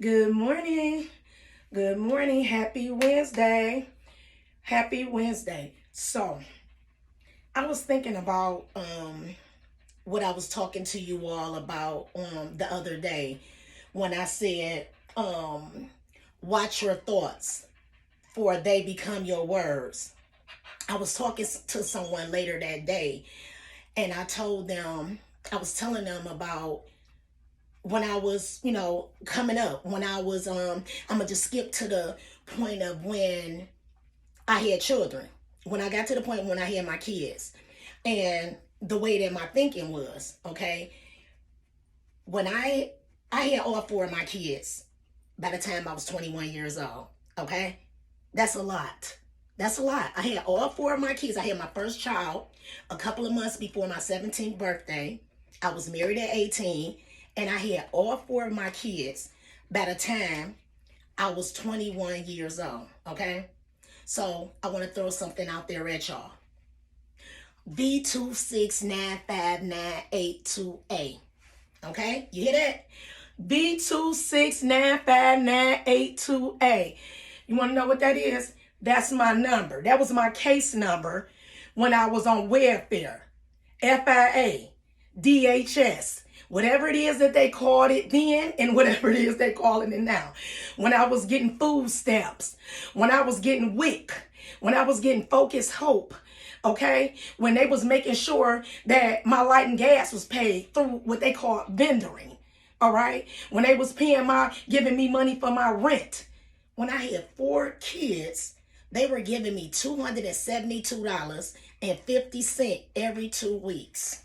Good morning. Good morning. Happy Wednesday. Happy Wednesday. So, I was thinking about what I was talking to you all about the other day when I said watch your thoughts for they become your words. I was talking to someone later that day and I was telling them about when I was, coming up, when I was, I'm gonna just skip to the point of when I had children. When I got to the point when I had my kids, and the way that my thinking was, okay, when I had all four of my kids by the time I was 21 years old, okay, that's a lot. That's a lot. I had all four of my kids. I had my first child a couple of months before my 17th birthday. I was married at 18, and I had all four of my kids by the time I was 21 years old. Okay? So I want to throw something out there at y'all. V2695982A. Okay? You hear that? V2695982A. You want to know what that is? That's my number. That was my case number when I was on welfare, FIA, DHS, whatever it is that they called it then and whatever it is they calling it now. When I was getting food stamps, when I was getting WIC, when I was getting Focus Hope, okay? When they was making sure that my light and gas was paid through what they call vendoring, all right? When they was giving me money for my rent. When I had four kids, they were giving me $272.50 every 2 weeks.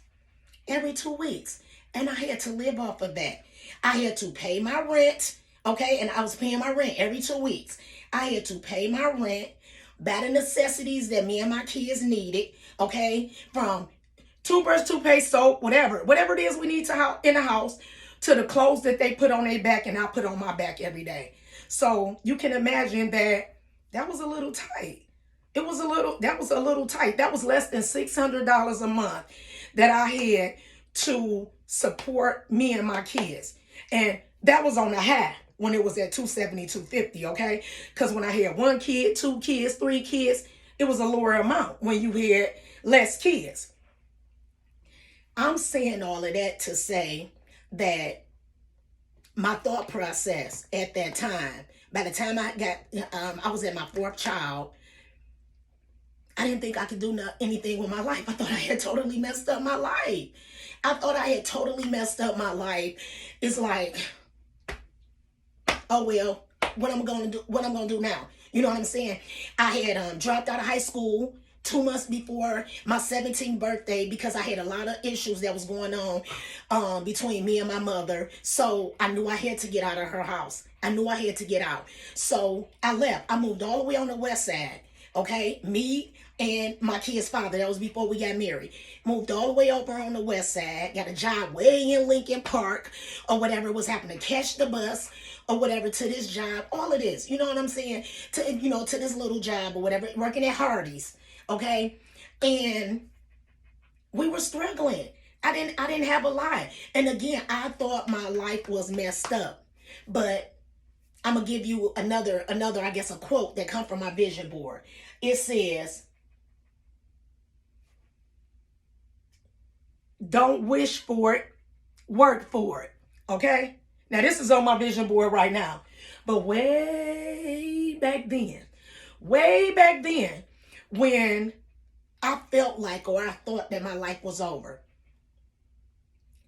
Every 2 weeks. And I had to live off of that. I had to pay my rent, okay? And I was paying my rent every 2 weeks. I had to pay my rent, buy the necessities that me and my kids needed, okay? From toothbrush, toothpaste, soap, whatever it is we need in the house, to the clothes that they put on their back and I put on my back every day. So you can imagine that was a little tight. That was a little tight. That was less than $600 a month that I had to support me and my kids. And that was on the high when it was at 270, 250, okay? Because when I had one kid, two kids, three kids, it was a lower amount when you had less kids. I'm saying all of that to say that my thought process at that time, by the time I was at my fourth child, I didn't think I could do anything with my life. I thought I had totally messed up my life. It's like, oh well, what I'm gonna do now? You know what I'm saying? I had dropped out of high school 2 months before my 17th birthday because I had a lot of issues that was going on between me and my mother. So I knew I had to get out of her house. I knew I had to get out. So I left. I moved all the way on the west side. Okay, me and my kid's father, that was before we got married, moved all the way over on the west side, got a job way in Lincoln Park or whatever was happening, to catch the bus or whatever to this job, all of this, you know what I'm saying, to this little job or whatever, working at Hardee's, okay, and we were struggling. I didn't have a lot, and again, I thought my life was messed up, but I'm gonna give you another, I guess, a quote that come from my vision board. It says, "Don't wish for it, work for it." Okay? Now this is on my vision board right now. But way back then, when I felt like, or I thought that my life was over,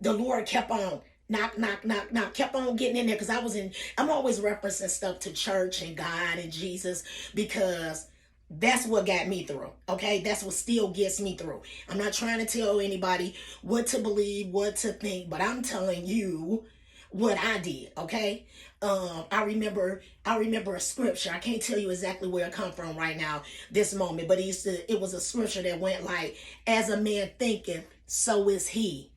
the Lord kept on knock, knock, knock, knock, kept on getting in there, because I'm always referencing stuff to church and God and Jesus, because that's what got me through, okay? That's what still gets me through. I'm not trying to tell anybody what to believe, what to think, but I'm telling you what I did, okay? I remember a scripture. I can't tell you exactly where it come from right now, this moment, but it was a scripture that went like, "As a man thinketh, so is he.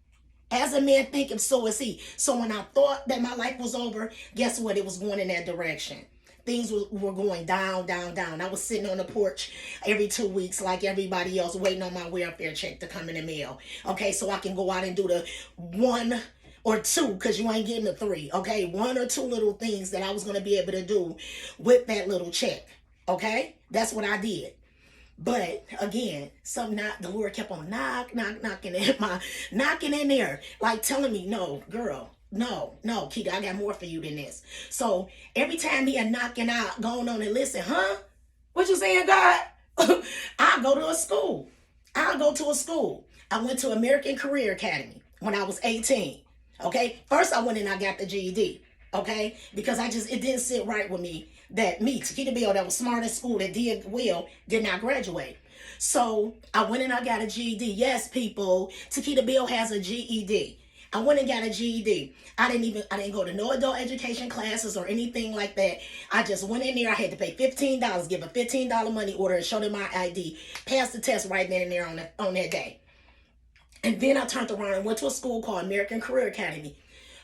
As a man thinketh, so is he." So when I thought that my life was over, guess what? It was going in that direction. Things were going down, down, down. I was sitting on the porch every 2 weeks like everybody else, waiting on my welfare check to come in the mail. Okay, so I can go out and do the or two, because you ain't getting a three, okay? One or two little things that I was going to be able to do with that little check, okay? That's what I did. But again, the Lord kept on knocking in there, like telling me, no, girl, no, Keita, I got more for you than this. So every time he had knocking out, going on and listen, huh? What you saying, God? I'll go to a school. I went to American Career Academy when I was 18. Okay. First I went and I got the GED. Okay. Because it didn't sit right with me that Tiquita Bill, that was smart in school, that did well, did not graduate. So I went and I got a GED. Yes, people, Tiquita Bill has a GED. I went and got a GED. I didn't go to no adult education classes or anything like that. I just went in there. I had to pay $15, give a $15 money order and show them my ID. Passed the test right then and there on that day. And then I turned around and went to a school called American Career Academy.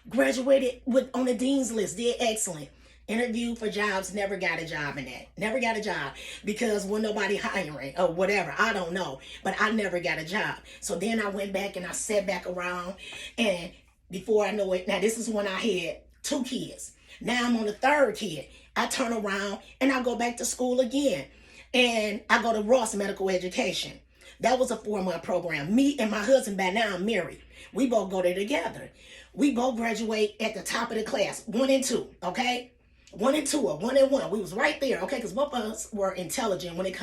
Graduated on the dean's list, did excellent. Interviewed for jobs, never got a job in that. Never got a job because when nobody hiring or whatever, I don't know. But I never got a job. So then I went back and I sat back around, and before I know it, now this is when I had 2 kids. Now I'm on the 3rd kid. I turn around and I go back to school again. And I go to Ross Medical Education. That was a 4-month program. Me and my husband, by now I'm married. We both go there together. We both graduate at the top of the class, 1 and 2, okay? 1 and 2 or 1 and 1. We was right there, okay? Because both of us were intelligent when it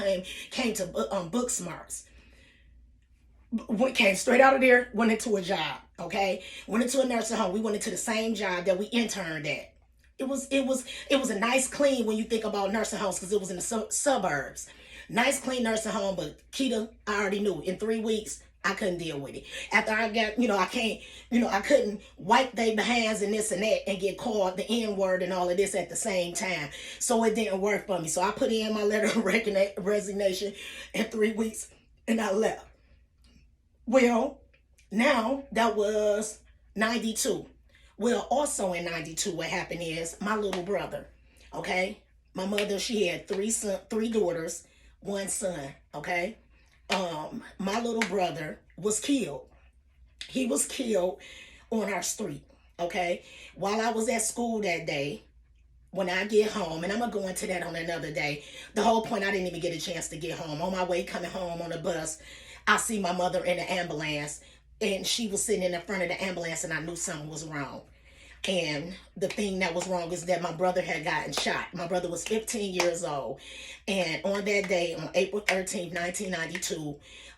came to book smarts. Came straight out of there, went into a job, okay? Went into a nursing home. We went into the same job that we interned at. It was a nice clean when you think about nursing homes because it was in the suburbs. Nice clean nursing home, but Keita, I already knew in 3 weeks I couldn't deal with it. After I got, I couldn't wipe their behinds and this and that and get called the N-word and all of this at the same time. So it didn't work for me. So I put in my letter of resignation in 3 weeks and I left. Well, now that was 92. Well, also in 92, what happened is my little brother, okay? My mother, she had 3 daughters, 1 son, okay? My little brother was killed. He was killed on our street, okay? While I was at school that day, when I get home, and I'm going to go into that on another day, the whole point, I didn't even get a chance to get home. On my way coming home on the bus, I see my mother in the ambulance, and she was sitting in the front of the ambulance, and I knew something was wrong. And the thing that was wrong is that my brother had gotten shot. My brother was 15 years old. And on that day, on April 13th, 1992,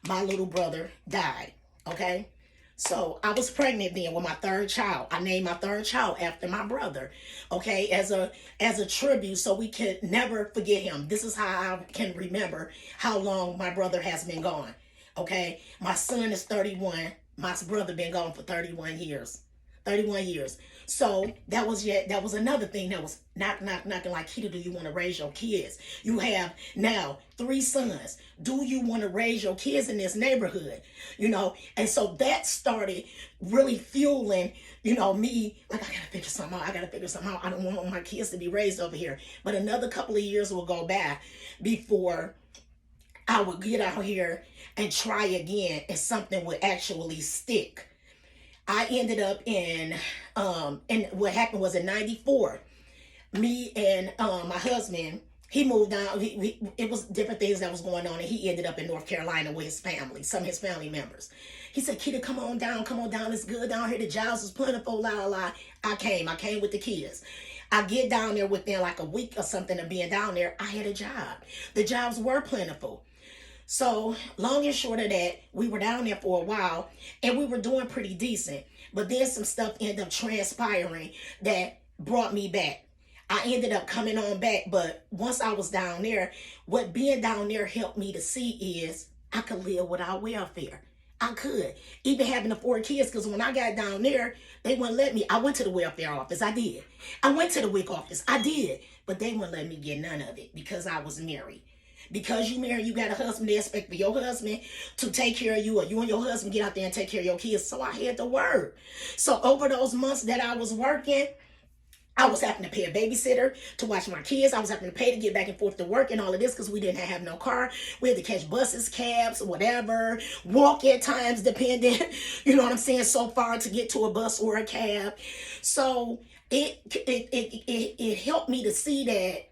my little brother died. Okay? So I was pregnant then with my 3rd child. I named my 3rd child after my brother. Okay? As a tribute, so we could never forget him. This is how I can remember how long my brother has been gone. Okay? My son is 31. My brother been gone for 31 years. 31 years. So that was another thing that was knocking like, Keita, do you want to raise your kids? You have now 3 sons. Do you want to raise your kids in this neighborhood? And so that started really fueling, me, like, I got to figure something out. I don't want my kids to be raised over here. But another couple of years will go by before I would get out here and try again and something would actually stick. I ended up and what happened was in 94, me and my husband, he moved down. It was different things that was going on, and he ended up in North Carolina with his family, some of his family members. He said, Keita, come on down. It's good down here. The jobs was plentiful, la. I came with the kids. I get down there within like a week or something of being down there. I had a job. The jobs were plentiful. So long and short of that, we were down there for a while and we were doing pretty decent. But then some stuff ended up transpiring that brought me back. I ended up coming on back. But once I was down there, what being down there helped me to see is I could live without welfare. I could. Even having the 4 kids, because when I got down there, they wouldn't let me. I went to the welfare office. I did. I went to the WIC office. I did. But they wouldn't let me get none of it because I was married. Because you married, you got a husband, they expect for your husband to take care of you, or you and your husband get out there and take care of your kids. So I had to work. So over those months that I was working, I was having to pay a babysitter to watch my kids. I was having to pay to get back and forth to work and all of this because we didn't have no car. We had to catch buses, cabs, whatever, walk at times, depending, you know what I'm saying, so far to get to a bus or a cab. So it helped me to see that,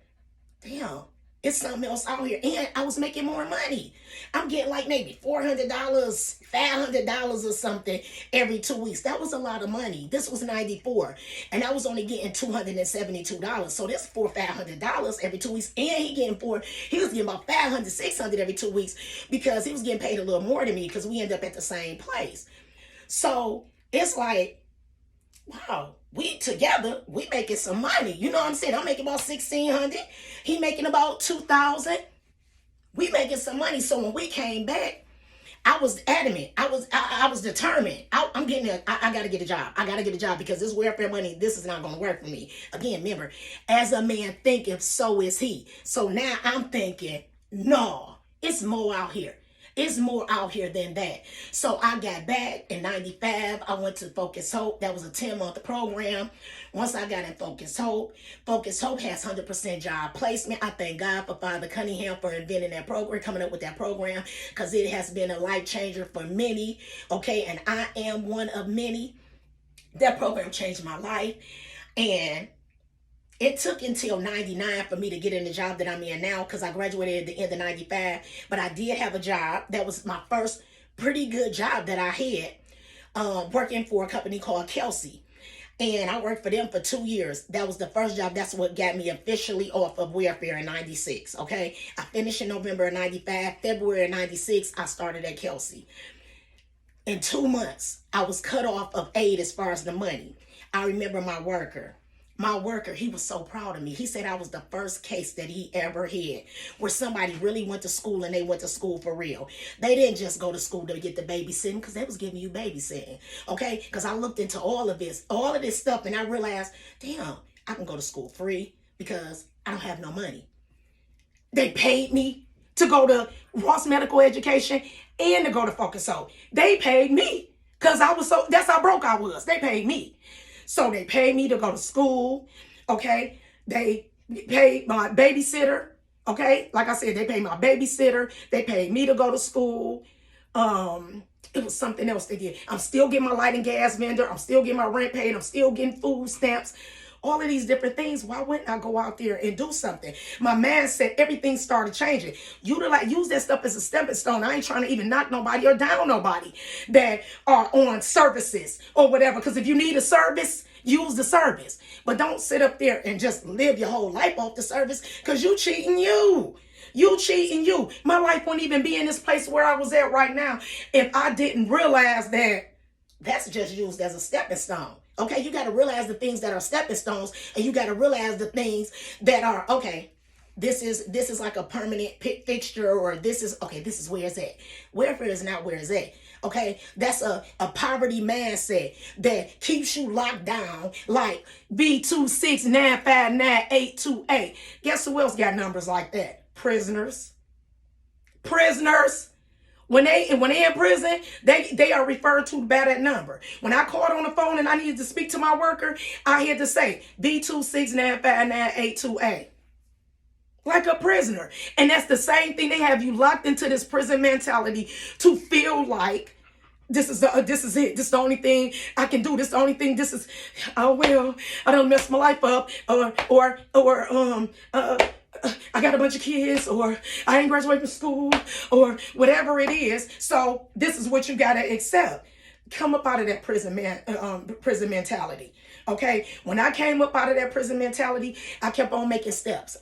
damn, it's something else out here. And I was making more money. I'm getting like maybe $400, $500 or something every 2 weeks. That was a lot of money. This was 94. And I was only getting $272. So that's $400-$500 every 2 weeks. And he was getting about $500, $600 every 2 weeks because he was getting paid a little more than me because we ended up at the same place. So it's like, wow, we together, we making some money. You know what I'm saying? I'm making about $1,600. He making about $2,000. We making some money. So when we came back, I was adamant. I was determined. I got to get a job. I got to get a job because this welfare money, this is not going to work for me. Again, remember, as a man thinketh, so is he. So now I'm thinking, no, it's more out here. It's more out here than that. So I got back in 95. I went to Focus Hope. That was a 10-month program. Once I got in Focus Hope has 100% job placement. I thank God for Father Cunningham for inventing that program, coming up with that program, because it has been a life changer for many. Okay, and I am one of many. That program changed my life. And it took until 99 for me to get in the job that I'm in now because I graduated at the end of 95. But I did have a job. That was my first pretty good job that I had, working for a company called Kelsey. And I worked for them for 2 years. That was the first job. That's what got me officially off of welfare in 96, okay? I finished in November of 95. February of 96, I started at Kelsey. In 2 months, I was cut off of aid as far as the money. I remember my worker, he was so proud of me. He said I was the first case that he ever had where somebody really went to school and they went to school for real. They didn't just go to school to get the babysitting because they was giving you babysitting, okay? Because I looked into all of this stuff, and I realized, damn, I can go to school free because I don't have no money. They paid me to go to Ross Medical Education and to go to Focus Hope. They paid me because that's how broke I was. They paid me. So they paid me to go to school, okay? They paid my babysitter, okay? Like I said, they paid my babysitter. They paid me to go to school. It was something else they did. I'm still getting my light and gas vendor. I'm still getting my rent paid. I'm still getting food stamps. All of these different things. Why wouldn't I go out there and do something? My man said everything started changing. Use that stuff as a stepping stone. I ain't trying to even knock nobody or down nobody that are on services or whatever. Because if you need a service, use the service. But don't sit up there and just live your whole life off the service because you cheating you. You cheating you. My life wouldn't even be in this place where I was at right now if I didn't realize that that's just used as a stepping stone. Okay, you got to realize the things that are stepping stones, and you got to realize the things that are, okay, this is like a permanent fixture, or this is where it's at. Welfare is not where it's at. Okay, that's a poverty mindset that keeps you locked down like V2695982A. Guess who else got numbers like that? Prisoners. When they in prison, they are referred to by that number. When I called on the phone and I needed to speak to my worker, I had to say B2695982A. Like a prisoner. And that's the same thing. They have you locked into this prison mentality to feel like this is it. This is the only thing I can do. This is the only thing. This is, oh well, I don't mess my life up, or I got a bunch of kids, or I ain't graduated from school, or whatever it is. So this is what you gotta accept. Come up out of that prison mentality. Okay, when I came up out of that prison mentality, I kept on making steps.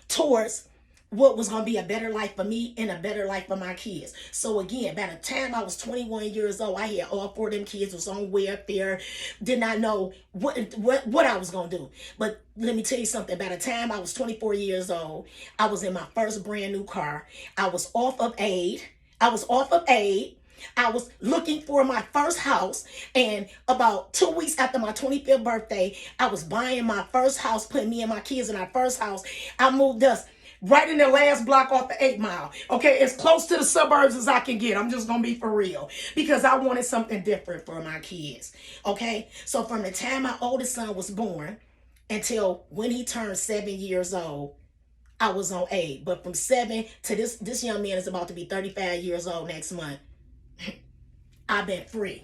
Towards what was going to be a better life for me and a better life for my kids. So again, by the time I was 21 years old, I had all 4 of them kids, was on welfare, did not know what I was going to do. But let me tell you something. By the time I was 24 years old, I was in my first brand new car. I was off of aid. I was looking for my first house, and about 2 weeks after my 25th birthday, I was buying my first house, putting me and my kids in our first house. I moved us right in the last block off the 8 Mile. Okay, as close to the suburbs as I can get. I'm just gonna be for real, because I wanted something different for my kids. Okay, so from the time my oldest son was born until when he turned 7 years old, I was on aid. But from 7 to this young man is about to be 35 years old next month, I've been free.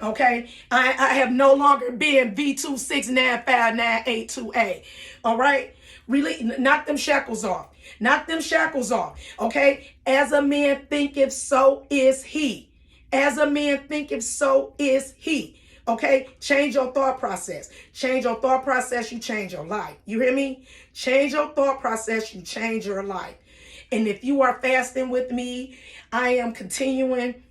Okay, I have no longer been V2695982A. All right, really, knock them shackles off. Knock them shackles off. Okay, as a man thinketh, so is he. As a man thinketh, so is he. Okay, change your thought process. Change your thought process, you change your life. You hear me? Change your thought process, you change your life. And if you are fasting with me, I am continuing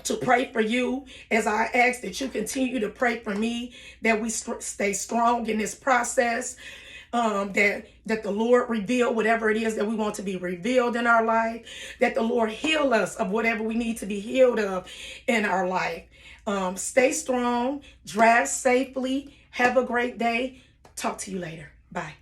to pray for you, as I ask that you continue to pray for me, that we stay strong in this process, that the Lord reveal whatever it is that we want to be revealed in our life, that the Lord heal us of whatever we need to be healed of in our life. Stay strong, drive safely, have a great day. Talk to you later. Bye.